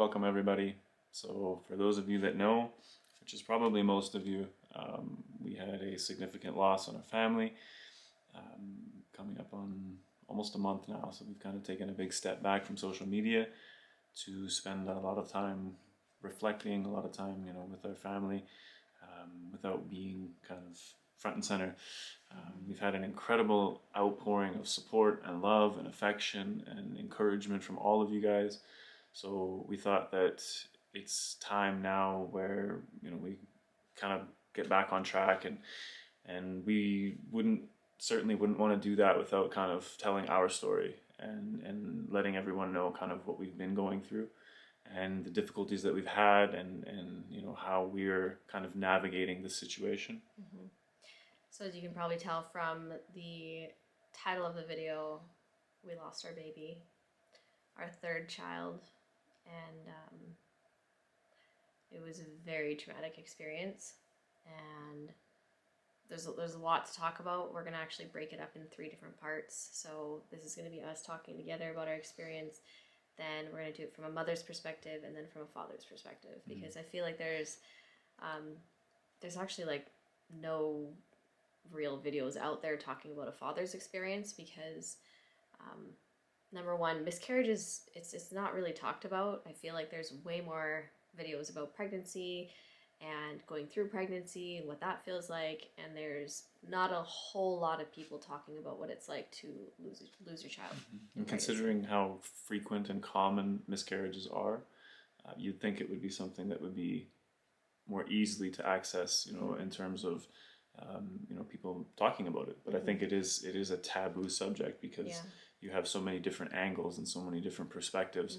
Welcome everybody. So for those of you that know, which is probably most of you, we had a significant loss in our family coming up on almost a month now. So we've kind of taken a big step back from social media to spend a lot of time reflecting, a lot of time, with our family without being kind of front and center. We've had an incredible outpouring of support and love and affection and encouragement from all of you guys. So we thought that it's time now where we kind of get back on track, and we certainly wouldn't want to do that without kind of telling our story and letting everyone know kind of what we've been going through and the difficulties that we've had and how we're kind of navigating this situation. Mm-hmm. So as you can probably tell from the title of the video, we lost our baby, our third child, and it was a very traumatic experience, and there's a lot to talk about. We're going to actually break it up in 3 different parts. So this is going to be us talking together about our experience. Then we're going to do it from a mother's perspective and then from a father's perspective, because I feel like there's actually like no real videos out there talking about a father's experience, because number one, miscarriages, it's not really talked about. I feel like there's way more videos about pregnancy and going through pregnancy and what that feels like, and there's not a whole lot of people talking about what it's like to lose your child. And considering how frequent and common miscarriages are, you'd think it would be something that would be more easily to access, in terms of people talking about it. But I think it is a taboo subject because you have so many different angles and so many different perspectives.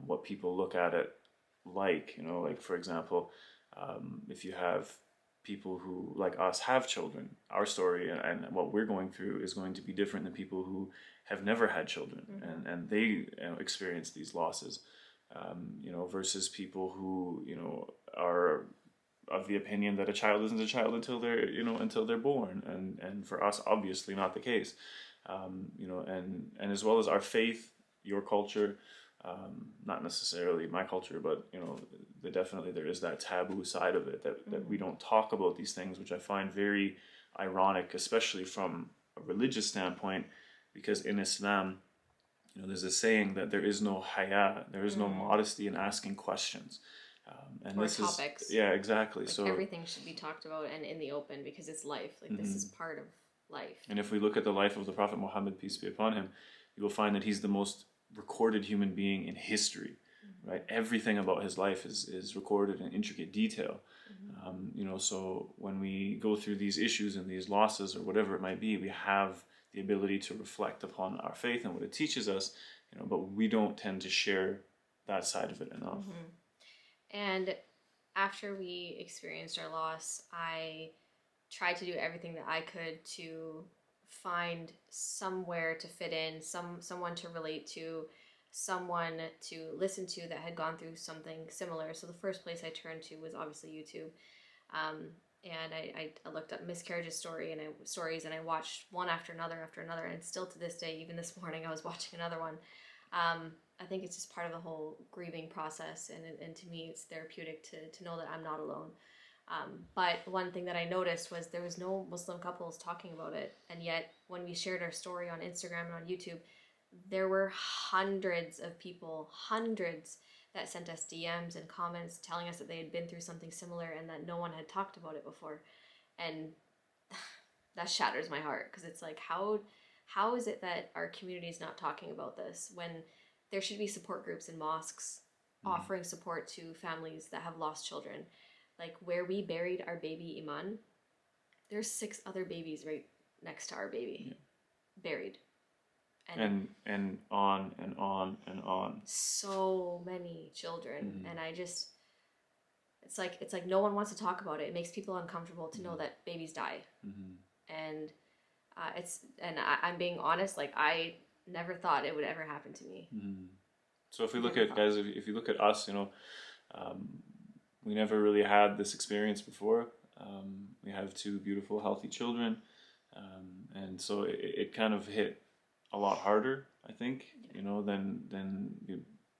What people look at it like for example, if you have people who, like us, have children, our story and what we're going through is going to be different than people who have never had children and they experience these losses, versus people who are of the opinion that a child isn't a child until they're born, and for us obviously not the case. And as well as our faith, your culture, not necessarily my culture, but definitely there is that taboo side of it that we don't talk about these things, which I find very ironic, especially from a religious standpoint, because in Islam, there's a saying that there is no haya, there is no modesty in asking questions. And or this topics. Exactly. Like, so everything should be talked about and in the open, because it's life. Like this is part of life. And if we look at the life of the Prophet Muhammad, peace be upon him, you will find that he's the most recorded human being in history, right? Everything about his life is recorded in intricate detail. So when we go through these issues and these losses or whatever it might be, we have the ability to reflect upon our faith and what it teaches us, but we don't tend to share that side of it enough. And after we experienced our loss, I tried to do everything that I could to find somewhere to fit in, someone to relate to, someone to listen to that had gone through something similar. So the first place I turned to was obviously YouTube. And I looked up Miscarriage Story and I watched one after another, and still to this day, even this morning, I was watching another one. I think it's just part of the whole grieving process, and to me, it's therapeutic to know that I'm not alone. But one thing that I noticed was there was no Muslim couples talking about it, and yet when we shared our story on Instagram and on YouTube, there were hundreds of people, that sent us DMs and comments telling us that they had been through something similar and that no one had talked about it before. And that shatters my heart, because it's like, how is it that our community is not talking about this when there should be support groups in mosques offering support to families that have lost children? Like where we buried our baby Iman, there's 6 other babies right next to our baby, buried. And on and on and on. So many children, and it's like no one wants to talk about it. It makes people uncomfortable to know that babies die, and I'm being honest. Like I never thought it would ever happen to me. So if we look at guys, if you look at us, we never really had this experience before. We have 2 beautiful, healthy children, and so it kind of hit a lot harder, I think, than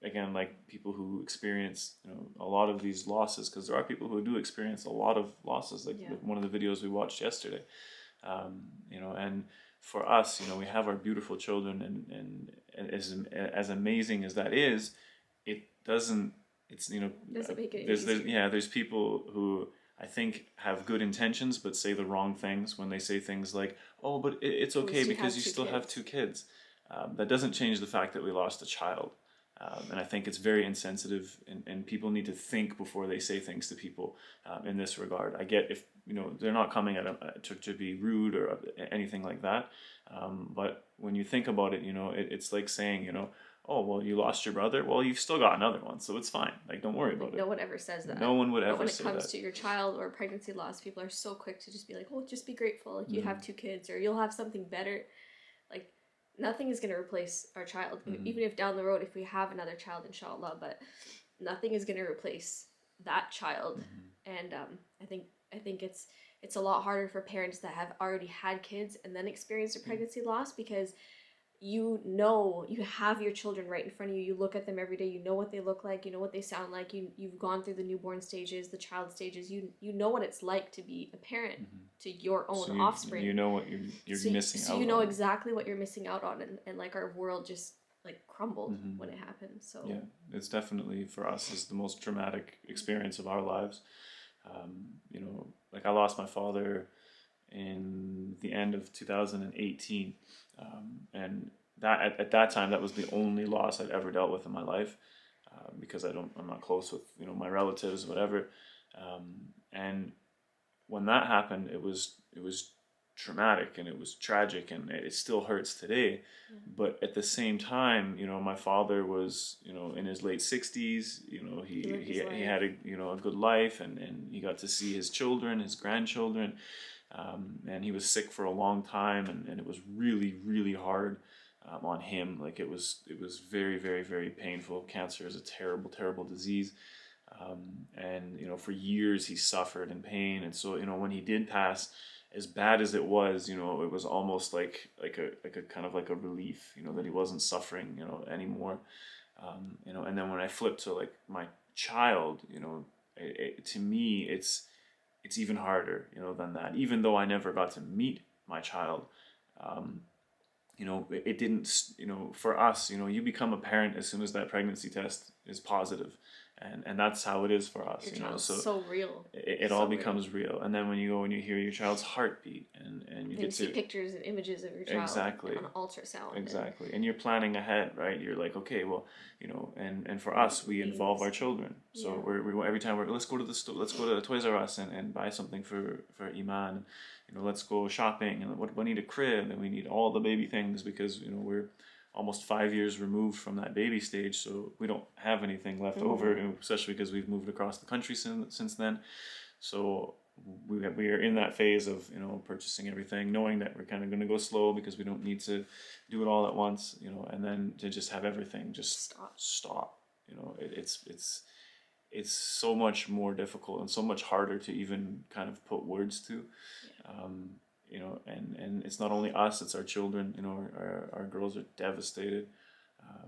again, like people who experience, you know, a lot of these losses, because there are people who do experience a lot of losses, like one of the videos we watched yesterday, you know, and for us, you know, we have our beautiful children, and as amazing as that is, it doesn't, it's, you know, doesn't make it there's there's people who I think have good intentions but say the wrong things when they say things like, oh, but it's okay because you still have two kids. That doesn't change the fact that we lost a child. And I think it's very insensitive, and people need to think before they say things to people in this regard. I get if, you know, they're not coming at to be rude or anything like that. But when you think about it, you know, it's like saying, you know, oh, well, you lost your brother. Well, you've still got another one, so it's fine. Like, don't worry about it. No one ever says that. No one would ever say that. When it comes to your child or pregnancy loss, people are so quick to just be like, oh, just be grateful. Like, you have two kids, or you'll have something better. Like, nothing is going to replace our child. Even if down the road, if we have another child, inshallah, but nothing is going to replace that child. And I think it's a lot harder for parents that have already had kids and then experienced a pregnancy loss, because you know, you have your children right in front of you. You look at them every day. You know what they look like. You know what they sound like. You've gone through the newborn stages, the child stages. You know what it's like to be a parent to your own offspring. You know what you're missing out on. So you know exactly what you're missing out on, and like our world just like crumbled when it happened. So yeah, it's definitely, for us, is the most traumatic experience of our lives. You know, like I lost my father in the end of 2018. And that at that time, that was the only loss I'd ever dealt with in my life, because I'm not close with, you know, my relatives, whatever. And when that happened, it was traumatic and it was tragic, and it still hurts today. But at the same time, you know, my father was, you know, in his late 60s. You know, he had a, you know, a good life, and he got to see his children, his grandchildren. And he was sick for a long time, and it was really, really hard on him. Like it was very, very, very painful. Cancer is a terrible, terrible disease. And, you know, for years he suffered in pain. And so, you know, when he did pass, as bad as it was, you know, it was almost like a kind of like a relief, you know, that he wasn't suffering, you know, anymore. You know, and then when I flipped to like my child, you know, to me, it's even harder, you know, than that. Even though I never got to meet my child, you know, it didn't, you know, for us, you know, you become a parent as soon as that pregnancy test is positive. And that's how it is for us, your you know. So real. It all becomes real. And then when you go and you hear your child's heartbeat, and you get to see pictures and images of your child on ultrasound. Exactly. And you're planning ahead, right? You're like, okay, well, you know, and for us, we involve our children. So we're every time let's go to the store, let's go to Toys R Us and buy something for Iman. You know, let's go shopping, and we need a crib, and we need all the baby things, because, you know, we're almost 5 years removed from that baby stage, so we don't have anything left over, especially because we've moved across the country since then. So we are in that phase of, you know, purchasing everything, knowing that we're kind of going to go slow because we don't need to do it all at once, you know, and then to just have everything just stop. You know, it's so much more difficult and so much harder to even kind of put words to. You know, and it's not only us, it's our children. You know, our girls are devastated.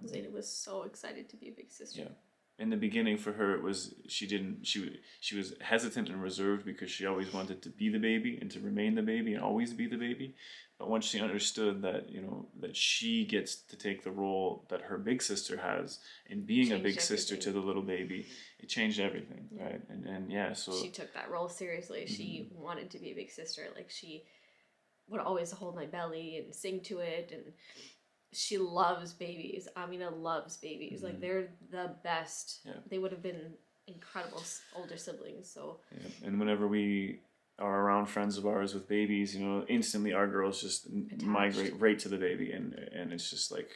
Zayna was so excited to be a big sister. Yeah. In the beginning for her, it was, she was hesitant and reserved because she always wanted to be the baby and to remain the baby and always be the baby. But once she understood that, you know, that she gets to take the role that her big sister has in being a big sister to the little baby, it changed everything, right? And yeah, so she took that role seriously. She wanted to be a big sister. Like, she would always hold my belly and sing to it, and she loves babies. Amina loves babies. Like, they're the best. They would have been incredible older siblings. So and whenever we are around friends of ours with babies, you know, instantly our girls just migrate right to the baby, and it's just like,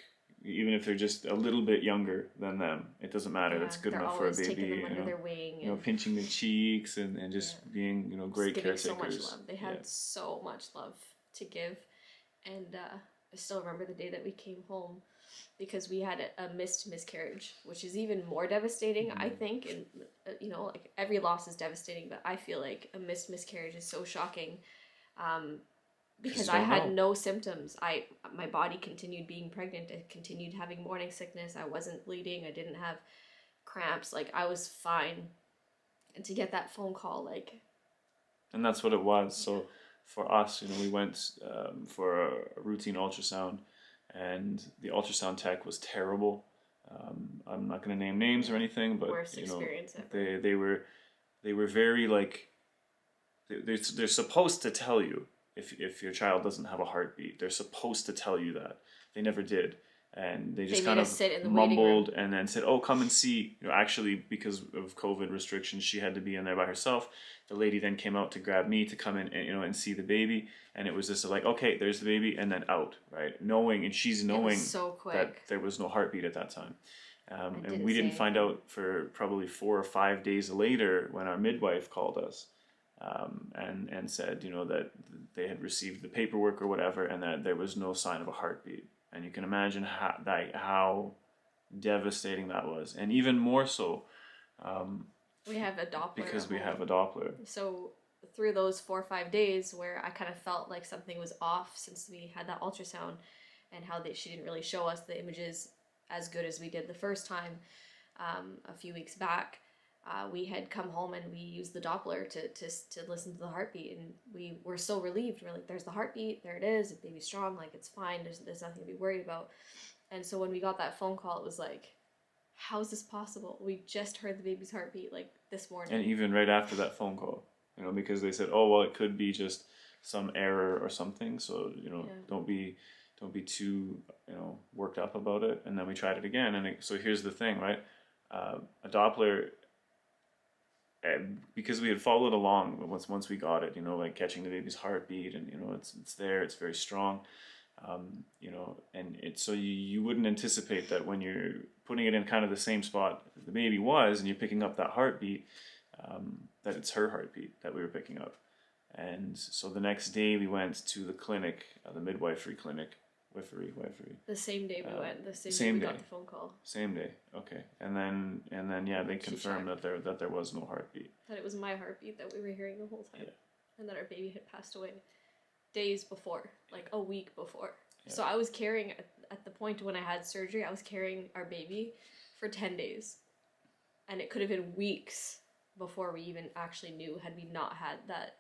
even if they're just a little bit younger than them, it doesn't matter. That's good enough for a baby. Taking them under their wing, you know, pinching the cheeks and just being, you know, great caretakers. So much love. They had so much love to give, and I still remember the day that we came home, because we had a missed miscarriage, which is even more devastating, I think. And you know, like, every loss is devastating, but I feel like a missed miscarriage is so shocking. because you I don't had know. no symptoms. My body continued being pregnant. I continued having morning sickness. I wasn't bleeding. I didn't have cramps. Like, I was fine. And to get that phone call, like, And that's what it was. So for us, we went for a routine ultrasound, and the ultrasound tech was terrible. I'm not going to name names or anything, but worst experience ever. they were very like they're supposed to tell you if your child doesn't have a heartbeat. They're supposed to tell you that. They never did. And they just They kind made of us sit in the waiting mumbled room. and then said, "Oh, come and see." Actually, because of COVID restrictions, she had to be in there by herself. The lady then came out to grab me to come in and see the baby, and it was just like, "Okay, there's the baby," and then out, right? And she's It knowing was so quick. that there was no heartbeat at that time. And we say didn't find anything. out for probably 4 or 5 days later when our midwife called us, and said, that they had received the paperwork or whatever, and that there was no sign of a heartbeat. And you can imagine how devastating that was, and even more so We have a Doppler because at we home. have a Doppler. So through those 4 or 5 days where I kind of felt like something was off since we had that ultrasound, and how she didn't really show us the images as good as we did the first time, a few weeks back, we had come home and we used the Doppler to listen to the heartbeat, and we were so relieved. We're like, there's the heartbeat, there it is, the baby's strong, like, it's fine, there's nothing to be worried about. And so when we got that phone call, it was like, how is this possible? We just heard the baby's heartbeat like this morning. And even right after that phone call, because they said, "Oh, well, it could be just some error or something, so don't be too worked up about it." And then we tried it again, and so here's the thing, right? A Doppler, because we had followed along once we got it, like catching the baby's heartbeat, and it's there, it's very strong, and so you wouldn't anticipate that when you're putting it in kind of the same spot the baby was, and you're picking up that heartbeat, that it's her heartbeat that we were picking up. And so the next day we went to the clinic, the midwifery clinic, wifery. The same day we went, the same same day we day. got the phone call. Same day, okay. And then yeah, they confirmed that there was no heartbeat. That it was my heartbeat that we were hearing the whole time, Yeah. and that our baby had passed away days before, like a week before. Yeah. So I was carrying, at the point when I had surgery, I was carrying our baby for 10 days. And it could have been weeks before we even actually knew, had we not had that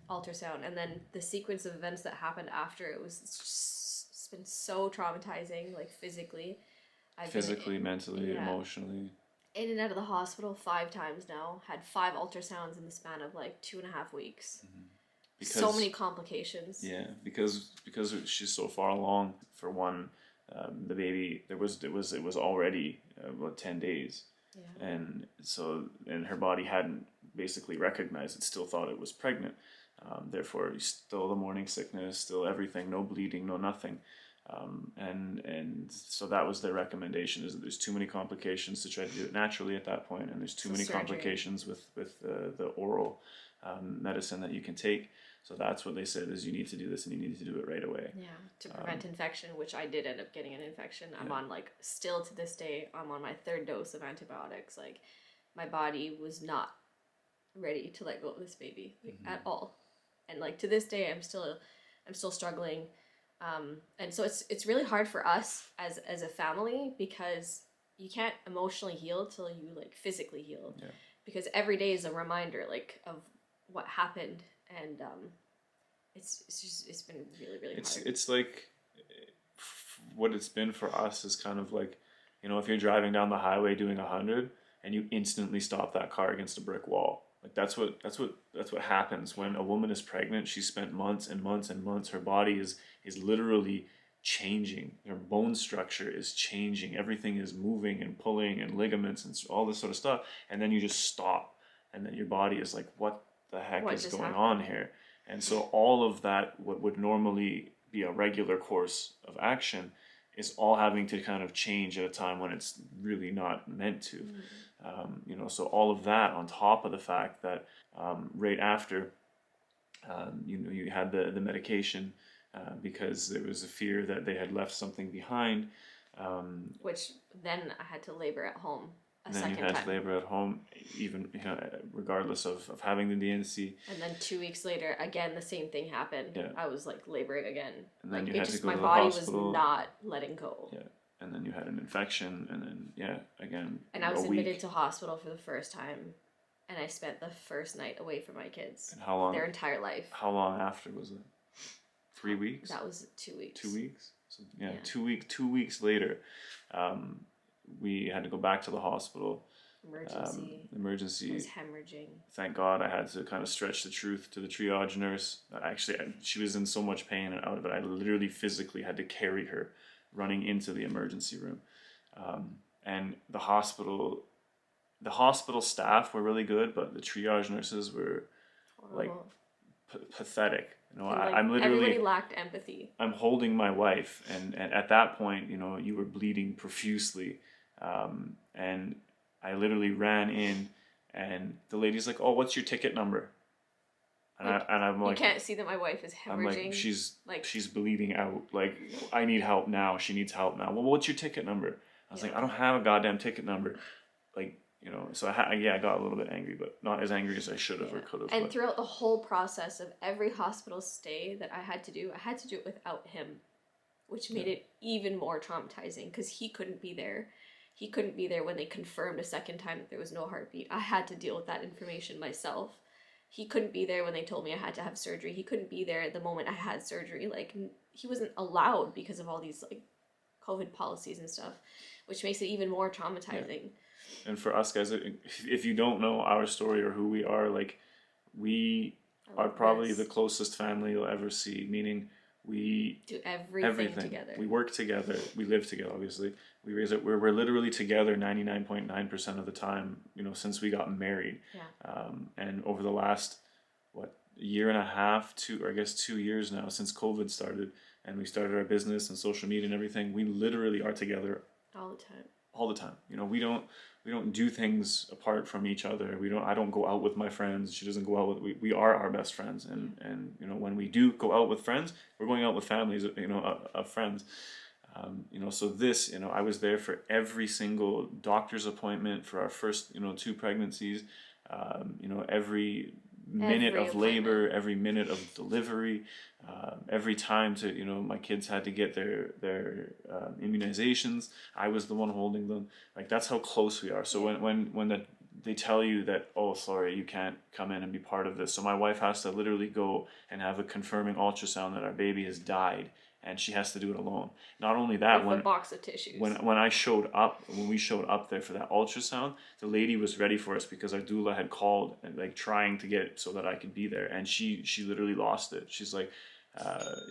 ultrasound. And then the sequence of events that happened after, it's been so traumatizing, like physically. Mentally, emotionally. In and out of the hospital 5 times now. Had 5 ultrasounds in the span of like 2.5 weeks. Mm-hmm. So many complications. Yeah, because she's so far along. For one, the baby, it was already 10 days. Yeah. And her body hadn't basically recognized it, still thought it was pregnant. Therefore, still the morning sickness, still everything, no bleeding, no nothing. And so that was their recommendation, is that there's too many complications to try to do it naturally at that point, and there's too many complications with the oral medicine that you can take. So that's what they said, is you need to do this, and you need to do it right away. Yeah, to prevent infection, which I did end up getting an infection. I'm on, like, still to this day, I'm on my 3rd dose of antibiotics. Like, my body was not ready to let go of this baby, like, at all. And, like, to this day, I'm still struggling. And so it's really hard for us as a family, because you can't emotionally heal till you, like, physically heal. Yeah. Because every day is a reminder, like, of what happened. And it's been really, really hard. It's like, what it's been for us is kind of like, if you're driving down the highway doing 100 and you instantly stop that car against a brick wall. Like, that's what happens when a woman is pregnant. She's spent months and months and months. Her body is literally changing. Her bone structure is changing. Everything is moving and pulling, and ligaments and all this sort of stuff. And then you just stop, and then your body is like, what the heck is going on here? And so all of that, what would normally be a regular course of action, is all having to kind of change at a time when it's really not meant to. So all of that, on top of the fact that right after, you had the medication, because there was a fear that they had left something behind. Which then I had to labor at home. And then you had to labor at home, even regardless of having the DNC. And then 2 weeks later, again, the same thing happened. Yeah. I was like laboring again. And then you had to go my to the body hospital. was not letting go. Yeah. And then you had an infection, and then again. And I was admitted to hospital for the first time, and I spent the first night away from my kids. And how long? Their entire life. How long after was it? 3 weeks. That was 2 weeks. 2 weeks. So 2 weeks later, we had to go back to the hospital. Emergency. I was hemorrhaging. Thank God I had to kind of stretch the truth to the triage nurse. Actually, she was in so much pain out of it. I literally physically had to carry her running into the emergency room. And the hospital staff were really good, but the triage nurses were like pathetic. I'm literally, everybody lacked empathy. I'm holding my wife, and at that point, you were bleeding profusely, and I literally ran in, and the lady's like, "Oh, what's your ticket number?" And I'm like, "You can't see that my wife is hemorrhaging." I'm like, she's bleeding out. Like, I need help now. She needs help now. Well, what's your ticket number? I was like, I don't have a goddamn ticket number. Like, so I got a little bit angry, but not as angry as I should have or could have. And throughout the whole process of every hospital stay that I had to do it without him, which made it even more traumatizing because he couldn't be there. He couldn't be there when they confirmed a second time that there was no heartbeat. I had to deal with that information myself. He couldn't be there when they told me I had to have surgery. He couldn't be there at the moment I had surgery. Like, he wasn't allowed because of all these, like, COVID policies and stuff, which makes it even more traumatizing. Yeah. And for us guys, if you don't know our story or who we are, like, we are probably the closest family you'll ever see, meaning we do everything together. We work together. We live together, obviously. We raise it. We're literally together 99.9% of the time, since we got married. Yeah. And over the last, year and a half, 2 years now since COVID started, and we started our business and social media and everything, we literally are together all the time. All the time. We don't do things apart from each other. I don't go out with my friends. She doesn't go out with. We are our best friends, and when we do go out with friends, we're going out with families, of friends. So this, I was there for every single doctor's appointment for our first, 2 pregnancies. Every minute of labor, every minute of delivery, every time my kids had to get their immunizations, I was the one holding them. Like, that's how close we are. So when they tell you that, oh, sorry, you can't come in and be part of this. So my wife has to literally go and have a confirming ultrasound that our baby has died, and she has to do it alone. Not only that, with a box of tissues. When we showed up there for that ultrasound, the lady was ready for us because our doula had called and like trying to get it so that I could be there, and she literally lost it. She's like,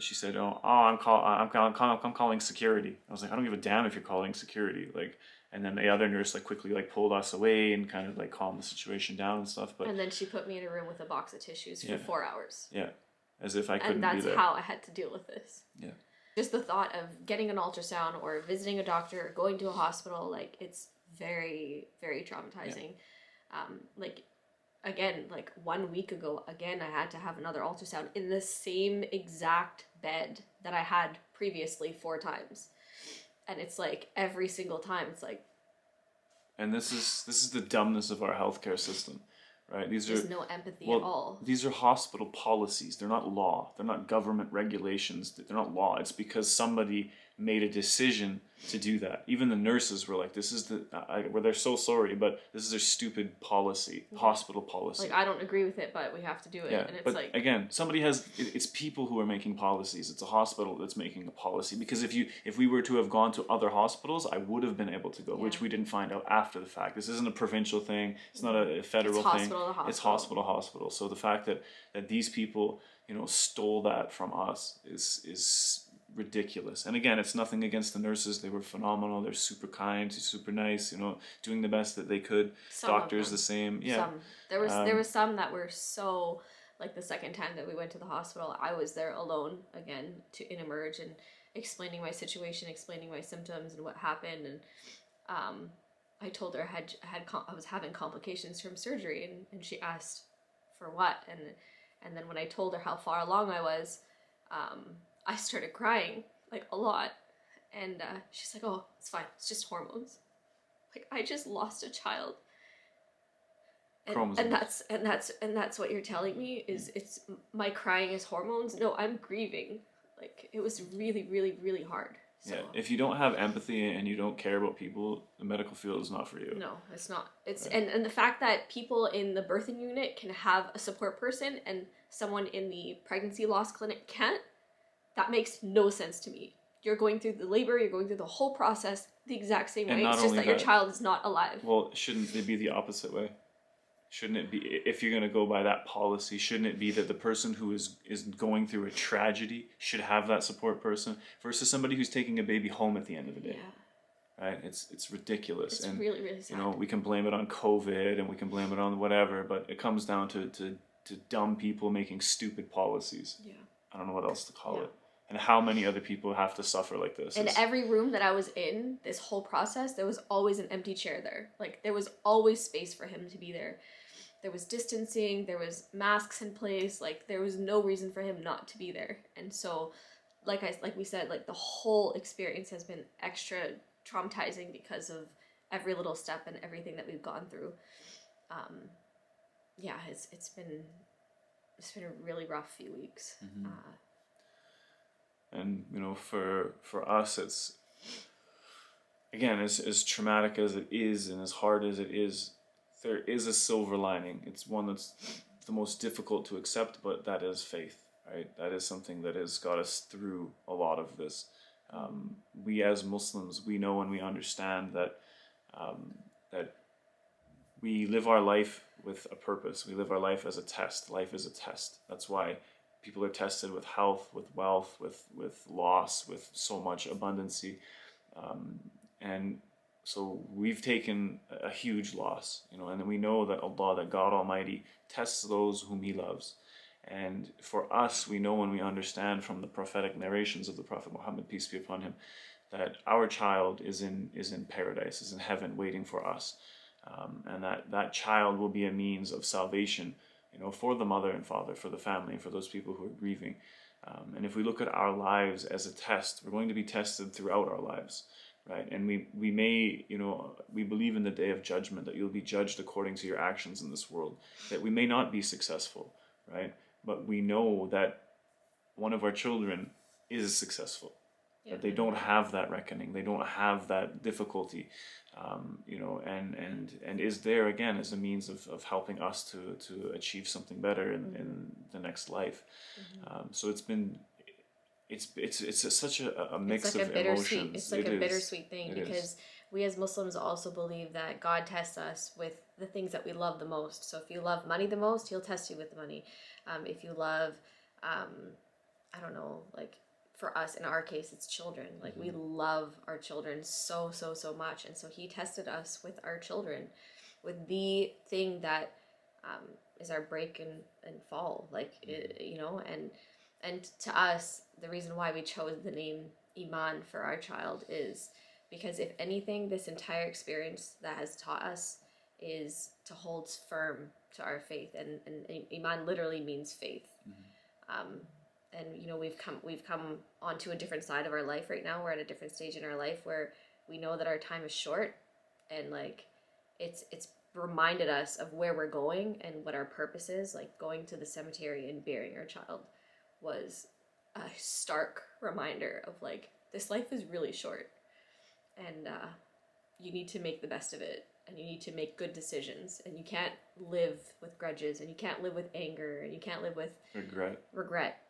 she said, I'm calling security. I was like, I don't give a damn if you're calling security. Like, and then the other nurse quickly pulled us away and kind of calmed the situation down and stuff. But and then she put me in a room with a box of tissues for 4 hours. Yeah. As if I couldn't be there. And that's how I had to deal with this. Yeah. Just the thought of getting an ultrasound or visiting a doctor or going to a hospital, it's very, very traumatizing. Yeah. Again, 1 week ago, again, I had to have another ultrasound in the same exact bed that I had previously 4 times. And it's every single time, it's And this is the dumbness of our healthcare system. Right? There's no empathy at all. These are hospital policies. They're not law. They're not government regulations. They're not law. It's because somebody made a decision to do that. Even the nurses were like, "This is they're so sorry, but this is their stupid policy, hospital policy." I don't agree with it, but we have to do it. Yeah, and it's but again, it's people who are making policies. It's a hospital that's making a policy. Because if we were to have gone to other hospitals, I would have been able to go, which we didn't find out after the fact. This isn't a provincial thing. It's not a federal thing. It's hospital to hospital. So the fact that these people, stole that from us is ridiculous. And again, it's nothing against the nurses. They were phenomenal. They're super kind, super nice, doing the best that they could. Doctors the same. Yeah. Some. There was some that were so, the second time that we went to the hospital, I was there alone again in Emerge and explaining my situation, explaining my symptoms and what happened, and I told her I was having complications from surgery, and she asked for what, and then when I told her how far along I was, I started crying a lot, and she's like, "Oh, it's fine. It's just hormones." Like, I just lost a child. Chromosomes. And that's what you're telling me is it's my crying is hormones. No, I'm grieving. Like, it was really, really, really hard. So, yeah, if you don't have empathy and you don't care about people, the medical field is not for you. no, it's not. It's Right. and the fact that people in the birthing unit can have a support person and someone in the pregnancy loss clinic can't, that makes no sense to me. You're going through the labor, you're going through the whole process the exact same way. It's just that your child is not alive. Well, shouldn't it be the opposite way? Shouldn't it be, if you're going to go by that policy, shouldn't it be that the person who is going through a tragedy should have that support person versus somebody who's taking a baby home at the end of the day? Yeah. Right? It's ridiculous. It's really, really sad. You know, we can blame it on COVID and we can blame it on whatever, but it comes down to dumb people making stupid policies. Yeah. I don't know what else to call it. And how many other people have to suffer like this? In every room that I was in, this whole process, there was always an empty chair there. Like, there was always space for him to be there. There was distancing, there was masks in place, like, there was no reason for him not to be there. And so, like we said, like, the whole experience has been extra traumatizing because of every little step and everything that we've gone through. Yeah, it's been a really rough few weeks. Mm-hmm. And, you know, for us, it's, again, as traumatic as it is and as hard as it is, there is a silver lining. It's one that's the most difficult to accept, but that is faith, right? That is something that has got us through a lot of this. We as Muslims, we know and we understand that that we live our life with a purpose. We live our life as a test. Life is a test. That's why people are tested with health, with wealth, with loss, with so much abundancy. And so we've taken a huge loss, you know, and we know that Allah, that God Almighty, tests those whom He loves. And for us, we know and we understand from the prophetic narrations of the Prophet Muhammad, peace be upon him, that our child is in paradise, is in heaven waiting for us. And that child will be a means of salvation, you know, for the mother and father, for the family, for those people who are grieving. And if we look at our lives as a test, we're going to be tested throughout our lives, right? And we may, you know, we believe in the day of judgment, that you'll be judged according to your actions in this world, that we may not be successful, right? But we know that one of our children is successful, that they don't have that reckoning, they don't have that difficulty, you know, and is there again as a means of helping us to achieve something better in the next life. So it's such a mix of emotions. It's like a bittersweet thing, because we as Muslims also believe that God tests us with the things that we love the most. So if you love money the most, He'll test you with the money. If you love, I don't know, like, for us, in our case, it's children. Like, we love our children so much. And so He tested us with our children, with the thing that is our break and fall. Like, you know, and to us, the reason why we chose the name Iman for our child is because, if anything, this entire experience that has taught us is to hold firm to our faith. And Iman literally means faith. And, you know, we've come onto a different side of our life right now. We're at a different stage in our life where we know that our time is short, and, like, it's reminded us of where we're going and what our purpose is. Like, going to the cemetery and burying our child was a stark reminder of, like, this life is really short, and you need to make the best of it, and you need to make good decisions, and you can't live with grudges, and you can't live with anger, and you can't live with regret.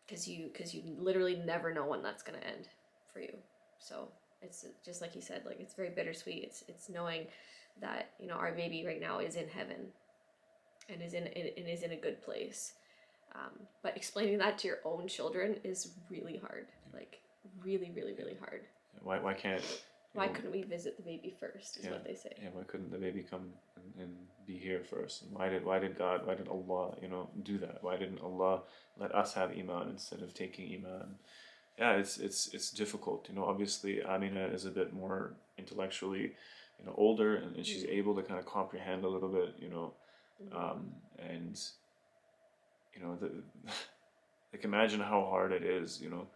Because you literally never know when that's going to end for you. So it's just like you said, like, it's very bittersweet. It's knowing that, you know, our baby right now is in heaven and is in a good place. But explaining that to your own children is really hard. Like, really, really, really hard. Why can't... Why couldn't we visit the baby first, is what they say. Yeah, why couldn't the baby come and be here first? And why did Allah, you know, do that? Why didn't Allah let us have Iman instead of taking Iman? Yeah, it's difficult. You know, obviously Amina is a bit more intellectually, you know, older, and she's able to kind of comprehend a little bit, you know, and, you know, like, imagine how hard it is, you know,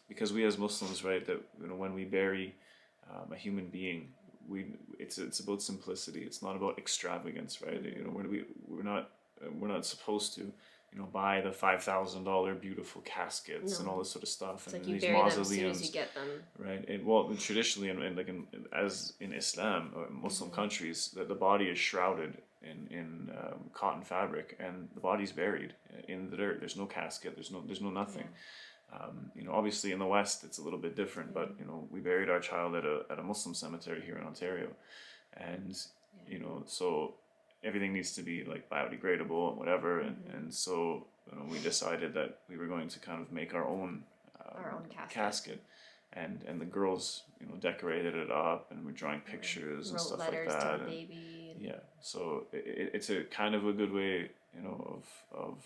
because we as Muslims, right, that, you know, when we bury a human being, it's about simplicity. It's not about extravagance, right? You know, we're not supposed to, you know, buy the $5,000 beautiful caskets and all this sort of stuff. It's and like you these bury them as mausoleums, soon as you get them. right? And well, traditionally, as in Islam or Muslim countries, that the body is shrouded in cotton fabric, and the body's buried in the dirt. There's no casket. There's no nothing. You know, obviously in the West it's a little bit different, but you know, we buried our child at a Muslim cemetery here in Ontario, and you know, so everything needs to be like biodegradable and whatever, and so you know, we decided that we were going to kind of make our own casket. And the girls, you know, decorated it up, and we're drawing pictures and stuff like that. Wrote letters to the baby. Yeah, so it's a kind of a good way, you know, of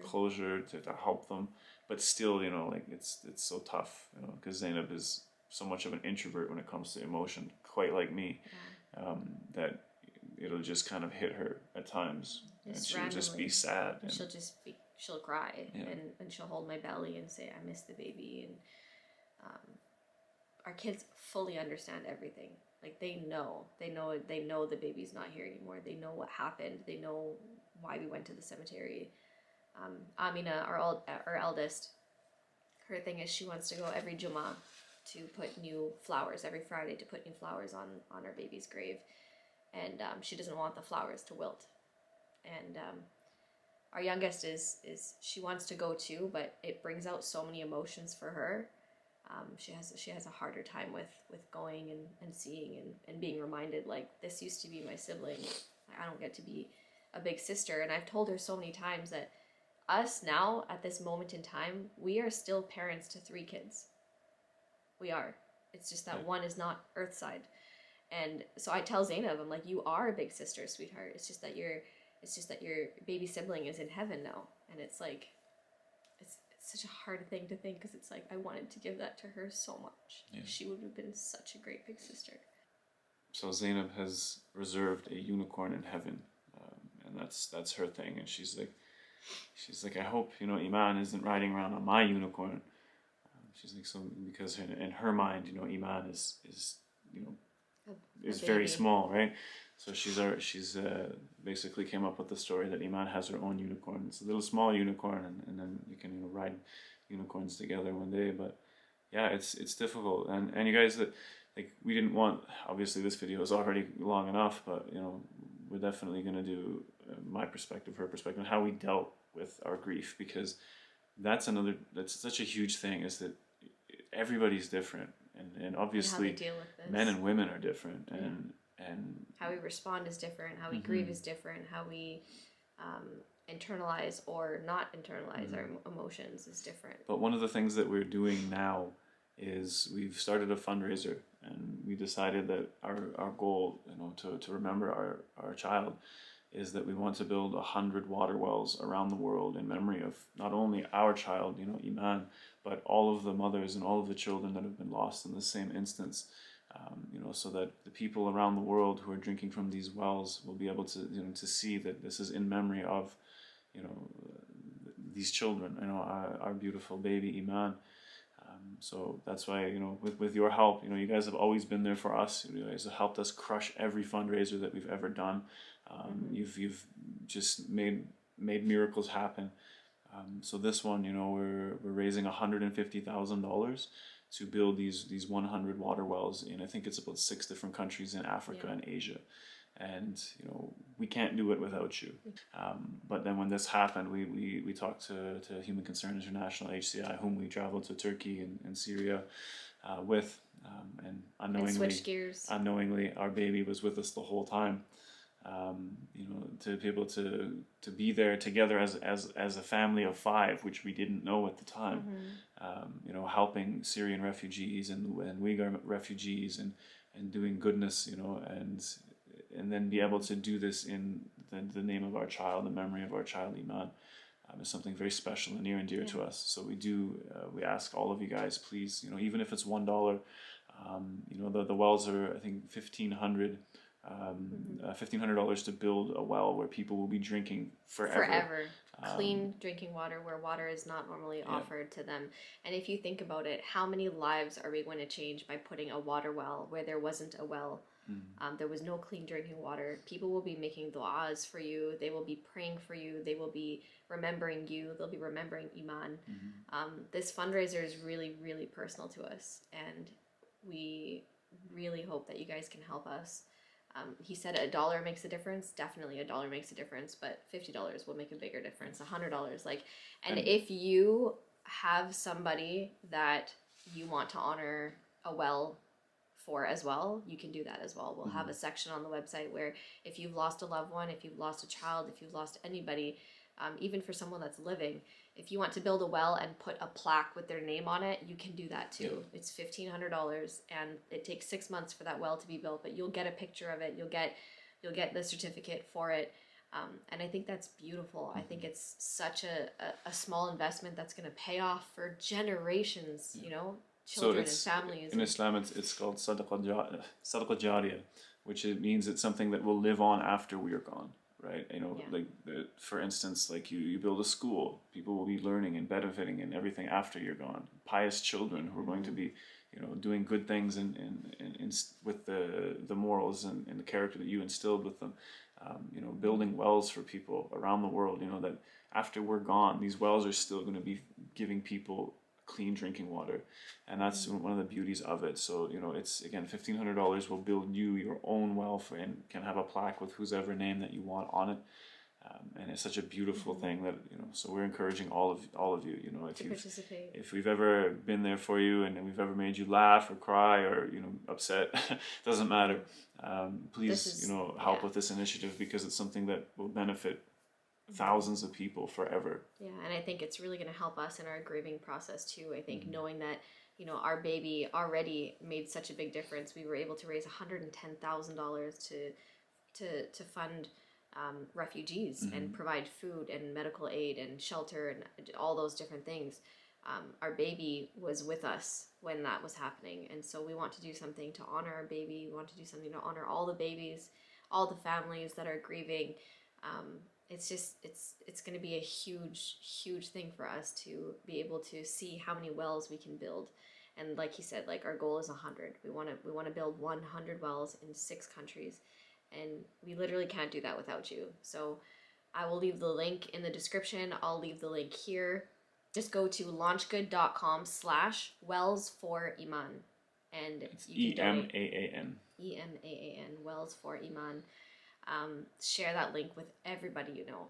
closure to help them, but still, you know, like it's so tough, you know, because Zainab is so much of an introvert when it comes to emotion, quite like me, that it'll just kind of hit her at times, and she'll just be sad, and she'll cry, and she'll hold my belly and say, I miss the baby. And our kids fully understand everything. Like they know the baby's not here anymore. They know what happened. They know why we went to the cemetery. Amina, our eldest, her thing is she wants to go every Jummah to put new flowers, every Friday to put new flowers on our baby's grave. And she doesn't want the flowers to wilt. And our youngest is she wants to go too, but it brings out so many emotions for her. She has a harder time with going and seeing and being reminded, like, this used to be my sibling. I don't get to be a big sister. And I've told her so many times that us now, at this moment in time, we are still parents to 3 kids. We are. It's just that one is not Earthside. And so I tell Zainab, I'm like, you are a big sister, sweetheart. It's just that your baby sibling is in heaven now. And it's like, it's such a hard thing to think, because it's like, I wanted to give that to her so much. Yeah. She would have been such a great big sister. So Zainab has reserved a unicorn in heaven, and that's her thing. And she's like, I hope, you know, Iman isn't riding around on my unicorn. She's like, so because in her mind, you know, Iman is you know, is very small, right? So she's basically came up with the story that Iman has her own unicorn. It's a little small unicorn, and then you can, you know, ride unicorns together one day. But yeah, it's difficult, and you guys, like, we didn't want, obviously this video is already long enough, but you know, we're definitely gonna do my perspective, her perspective, and how we dealt with our grief, because that's such a huge thing, is that everybody's different, and obviously men and women are different, and how we respond is different, how we grieve is different, how we internalize or not internalize our emotions is different. But one of the things that we're doing now is we've started a fundraiser, and we decided that our goal, you know, to remember our child, is that we want to build 100 water wells around the world in memory of not only our child, you know, Iman, but all of the mothers and all of the children that have been lost in the same instance. You know, so that the people around the world who are drinking from these wells will be able to, you know, to see that this is in memory of, you know, these children, you know, our beautiful baby Iman. So that's why, you know, with your help, you know, you guys have always been there for us. You guys have helped us crush every fundraiser that we've ever done. You've just made miracles happen. So this one, you know, we're raising $150,000 to build these 100 water wells in, I think it's about 6 different countries in Africa and Asia. And, you know, we can't do it without you. But then when this happened, we talked to Human Concern International, HCI, whom we traveled to Turkey and Syria with. And unknowingly, our baby was with us the whole time. You know, to be able to be there together as a family of 5, which we didn't know at the time, you know, helping Syrian refugees and Uyghur refugees and doing goodness, you know, and then be able to do this in the name of our child, the memory of our child Iman, is something very special and near and dear to us. So we ask all of you guys, please, you know, even if it's $1, you know, the wells are, I think, $1,500 to build a well where people will be drinking forever. Clean drinking water, where water is not normally offered to them. And if you think about it, how many lives are we going to change by putting a water well where there wasn't a well There was no clean drinking water. People will be making du'as for you. They will be praying for you. They will be remembering you. They'll be remembering Iman. This fundraiser is really, really personal to us, and we really hope that you guys can help us. He said $1 makes a difference. Definitely $1 makes a difference, but $50 will make a bigger difference. $100, and if you have somebody that you want to honor a well for as well, you can do that as well. We'll have a section on the website where if you've lost a loved one, if you've lost a child, if you've lost anybody, even for someone that's living, if you want to build a well and put a plaque with their name on it, you can do that too. Yeah. It's $1,500, and it takes 6 months for that well to be built, but you'll get a picture of it. You'll get the certificate for it. And I think that's beautiful. I think it's such a small investment that's going to pay off for generations, you know, children and families. In Islam, it's called Sadaqa Jariyah, which it means it's something that will live on after we are gone. Right, you know, for instance, like you build a school, people will be learning and benefiting and everything after you're gone. Pious children who are going to be, you know, doing good things in with the morals and the character that you instilled with them. You know, building wells for people around the world. You know, that after we're gone, these wells are still going to be giving people clean drinking water, and that's one of the beauties of it. So, you know, it's again $1,500 will build you your own well and can have a plaque with whosever name that you want on it, and it's such a beautiful thing that, you know, so we're encouraging all of you, you know, if we've ever been there for you and we've ever made you laugh or cry or, you know, upset, doesn't matter, please, you know, help with this initiative, because it's something that will benefit thousands of people forever. Yeah, and I think it's really going to help us in our grieving process too. I think knowing that, you know, our baby already made such a big difference. We were able to raise $110,000 to fund refugees and provide food and medical aid and shelter and all those different things. Our baby was with us when that was happening, and so we want to do something to honor our baby. We want to do something to honor all the babies, all the families that are grieving. It's just, it's going to be a huge thing for us to be able to see how many wells we can build. And like he said, like our goal is 100. We want to build 100 wells in 6 countries, and we literally can't do that without you. So I will leave the link in the description. I'll leave the link here. Just go to launchgood.com/wells for Iman, and it's EMAAN. EMAAN, Wells for Iman. Share that link with everybody you know,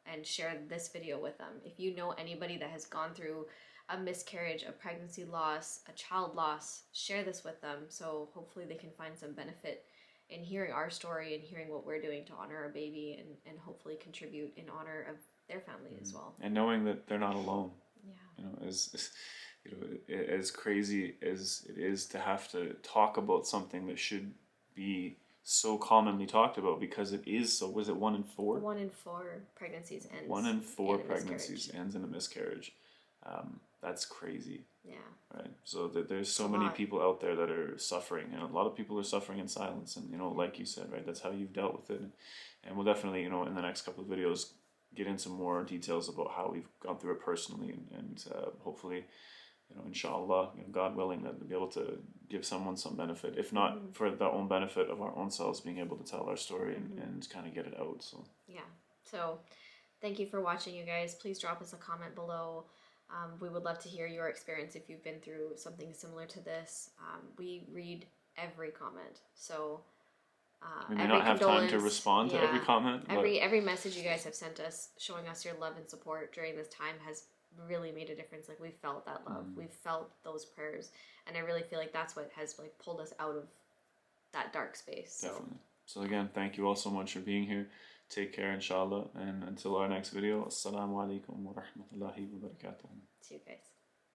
and share this video with them. If you know anybody that has gone through a miscarriage, a pregnancy loss, a child loss, share this with them, so hopefully they can find some benefit in hearing our story and hearing what we're doing to honor our baby, and hopefully contribute in honor of their family as well. And knowing that they're not alone. Yeah. You know, as crazy as it is to have to talk about something that should be so commonly talked about, because it is so. Was it 1 in 4? 1 in 4 pregnancies ends. 1 in 4 pregnancies ends in a miscarriage. That's crazy. Yeah. Right. So there's so many people out there that are suffering, and a lot of people are suffering in silence. And, you know, like you said, right, that's how you've dealt with it. And we'll definitely, you know, in the next couple of videos, get into more details about how we've gone through it personally, and hopefully, you know, inshallah, you know, God willing, that we'll be able to give someone some benefit, if not for the own benefit of our own selves, being able to tell our story and kind of get it out. So yeah. So thank you for watching, you guys. Please drop us a comment below. We would love to hear your experience if you've been through something similar to this. We read every comment, so we may not have time to respond to every comment. Every message you guys have sent us, showing us your love and support during this time, has really made a difference. Like, we've felt that love, we've felt those prayers, and I really feel like that's what has like pulled us out of that dark space. Definitely. So again, thank you all so much for being here. Take care, inshallah, and until our next video, assalamu alaikum wa rahmatullahi wa barakatuh. See you guys.